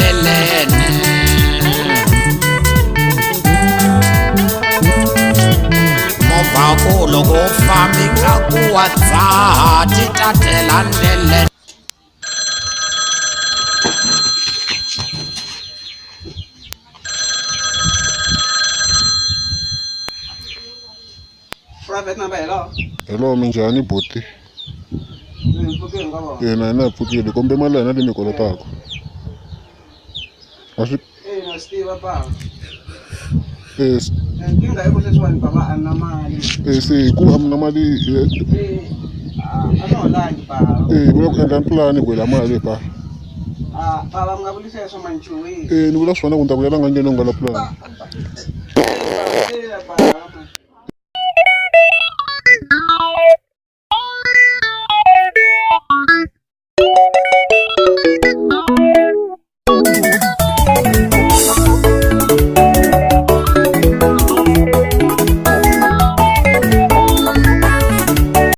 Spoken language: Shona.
ndleleni movha ku loko u fambika ku wa dzaha ti tatela ndleleni Private number hello. Hello minjhani buti? Ngiphuke ngaba. Na pfukile kombe mali na le nikolotaka. Aswi Na Steve pa. Nkinga yako sesiwani baba ana mali. Se ku amna mali ano online pa. Vuya ku endla plan kwela mali pa. Baba ngabulisa so manchuwi. Ni vula swona ku nta vuyela nga ngeno nga la plan. Pa.